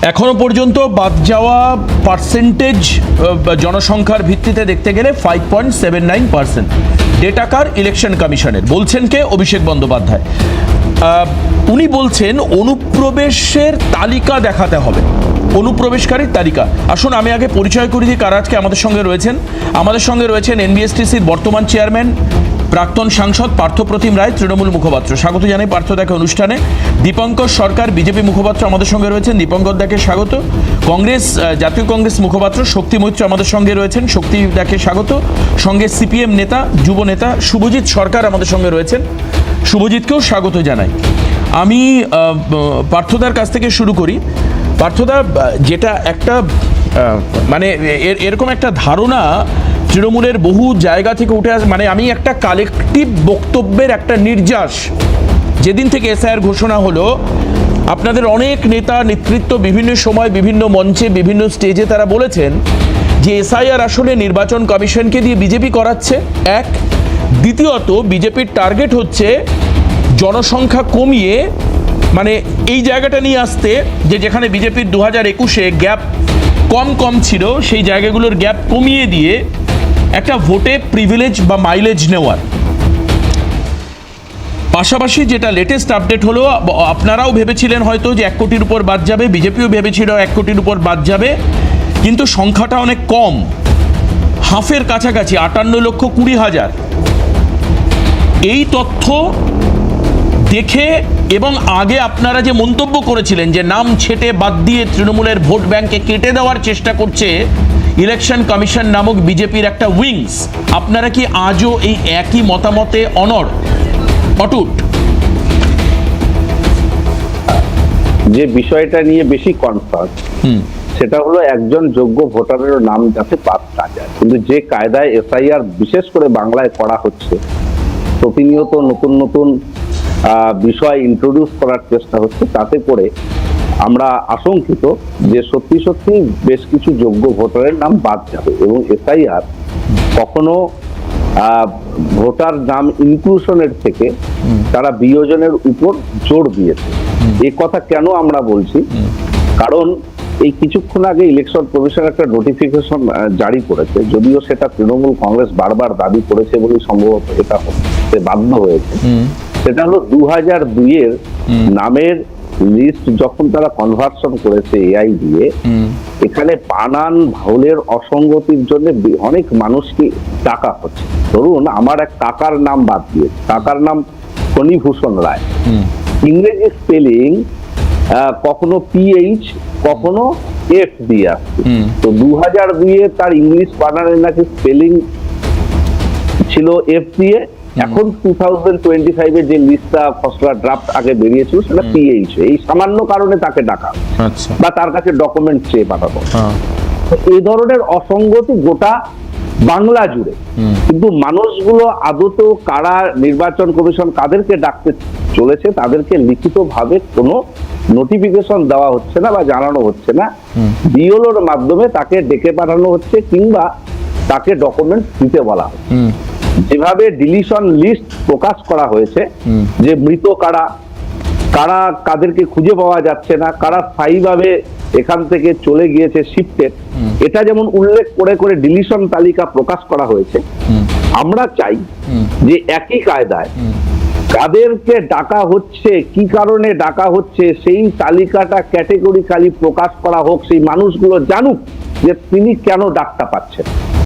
এখনো পর্যন্ত বাদ যাওয়া পার্সেন্টেজ জনসংখ্যার ভিত্তিতে দেখতে গেলে 5.79%। ডেটাকার ইলেকশন কমিশনের বলছেন কে? অভিষেক বন্দ্যোপাধ্যায়। উনি বলছেন অনুপ্রবেশের তালিকা দেখাতে হবে, অনুপ্রবেশকারীর তালিকা। আসুন আমি আগে পরিচয় করে দিই কারা আজকে আমাদের সঙ্গে রয়েছেন। আমাদের সঙ্গে রয়েছেন এনবিএসটিসির বর্তমান চেয়ারম্যান প্রাক্তন সাংসদ পার্থপ্রতিম রায়, তৃণমূল মুখপাত্র। স্বাগত জানাই পার্থ দাকে অনুষ্ঠানে। দীপঙ্কর সরকার বিজেপি মুখপাত্র আমাদের সঙ্গে রয়েছেন, দীপঙ্কর দাকে স্বাগত। কংগ্রেস জাতীয় কংগ্রেস মুখপাত্র শক্তি মৈত্র আমাদের সঙ্গে রয়েছেন, শক্তি দাকে স্বাগত। সঙ্গে সিপিএম নেতা, যুব নেতা শুভজিৎ সরকার আমাদের সঙ্গে রয়েছেন, শুভজিৎকেও স্বাগত জানাই। আমি পার্থদার কাছ থেকে শুরু করি। পার্থদা, যেটা একটা মানে এরকম একটা ধারণা তৃণমূলের বহু জায়গা থেকে উঠে আসে, মানে আমি একটা কালেকটিভ বক্তব্যের একটা নির্যাস। যেদিন থেকে এসআইআর ঘোষণা হলো, আপনাদের অনেক নেতা নেতৃত্ব বিভিন্ন সময় বিভিন্ন মঞ্চে বিভিন্ন স্টেজে তারা বলেছেন যে এসআইআর আসলে নির্বাচন কমিশনকে দিয়ে বিজেপি করাচ্ছে, এক। দ্বিতীয়ত বিজেপির টার্গেট হচ্ছে জনসংখ্যা কমিয়ে, মানে এই জায়গাটা নিয়ে আসতে যে যেখানে বিজেপির 2021-এ গ্যাপ কম ছিল সেই জায়গাগুলোর গ্যাপ কমিয়ে দিয়ে একটা ভোটে প্রিভিলেজ বা মাইলেজ নেওয়ার পাশাপাশি যেটা লেটেস্ট আপডেট হলো, আপনারাও ভেবেছিলেন হয়তো যে 1 কোটির উপর বাদ যাবে, বিজেপিও ভেবেছিল 1 কোটির উপর বাদ যাবে, কিন্তু সংখ্যাটা অনেক কম, হাফের কাছাকাছি 58,20,000। এই তথ্য দেখে এবং আগে আপনারা যে মন্তব্য করেছিলেন যে নাম ছেটে বাদ দিয়ে তৃণমূলের ভোট ব্যাংকে কেটে দেওয়ার চেষ্টা করছে ইলেকশন কমিশন নামক বিজেপির একটা উইংস, আপনারা কি আজও এই একই মতামতে অটুট? যে বিষয়টা নিয়ে বেশি কনসার্ন সেটা হলো একজন যোগ্য ভোটারের নাম যাতে বাদ না যায়। কিন্তু যে কায়দায় এসআইআর বিশেষ করে বাংলায় করা হচ্ছে, প্রতিনিয়ত নতুন নতুন বিষয় ইন্ট্রোডিউস করার চেষ্টা হচ্ছে, তাতে করে আমরা আশঙ্কিত যে সত্যি সত্যি বেশ কিছু যোগ্য ভোটারের নাম বাদ যাবে এবং এসআইআর কখনো ভোটার নাম ইনক্লুশনের থেকে তারা বিয়োজনের উপর জোর দিয়েছে। এই কথা কেন আমরা বলছি? কারণ এই কিছুক্ষণ আগে ইলেকশন কমিশন একটা নোটিফিকেশন জারি করেছে, যদিও সেটা তৃণমূল কংগ্রেস বারবার দাবি করেছে বলে সম্ভবত এটা হতে বাধ্য হয়েছে। সেটা হলো 2002-এর নামের লিস্ট যখন তারা কনভার্সন করেছে এআই দিয়ে, এখানে বানান ভাউলের অসঙ্গতির জন্য অনেক মানুষকে টাকা হচ্ছে। ধরুন আমার এক কাকার নাম বাদ দিয়েছে, কাকার নাম ফণীভূষণ রায়, ইংরেজি স্পেলিং কখনো পিএইচ কখনো এফ দিয়ে আসছে। তো 2002-এ তার ইংলিশ বানানের নাকি স্পেলিং ছিল এফ দিয়ে, এখন 2025-এ যে লিস্টটা খসড়া ড্রাফট আগে বেরিয়েছিল সেটা পিএইচ। এই সামান্য কারণে তাকে ডাকা বা তার কাছে ডকুমেন্ট চেয়ে পাঠাবো। এই ধরনের অসঙ্গতি গোটা বাংলা জুড়ে, কিন্তু মানুষগুলো আদতেও কারা নির্বাচন কমিশন কাদেরকে ডাকতে চলেছে তাদেরকে লিখিত ভাবে কোনো নোটিফিকেশন দেওয়া হচ্ছে না বা জানানো হচ্ছে না। বিএলওর মাধ্যমে তাকে ডেকে পাঠানো হচ্ছে কিংবা তাকে ডকুমেন্ট দিতে বলা হচ্ছে। যেভাবে ডিলিশন লিস্ট প্রকাশ করা হয়েছে যে মৃত কারা, কারা কাদেরকে খুঁজে পাওয়া যাচ্ছে না, কারা স্থায়ীভাবে এখান থেকে চলে গিয়েছে শিফটেড, এটা যেমন উল্লেখ করে করে ডিলিশন তালিকা প্রকাশ করা হয়েছে। আমরা চাই যে একই কায়দায় কাদেরকে ডাকা হচ্ছে, কি কারণে ডাকা হচ্ছে, সেই তালিকাটা ক্যাটেগরিক্যালি প্রকাশ করা হোক, সেই মানুষগুলো জানুক যে তিনি কেন ডাকটা পাচ্ছেন।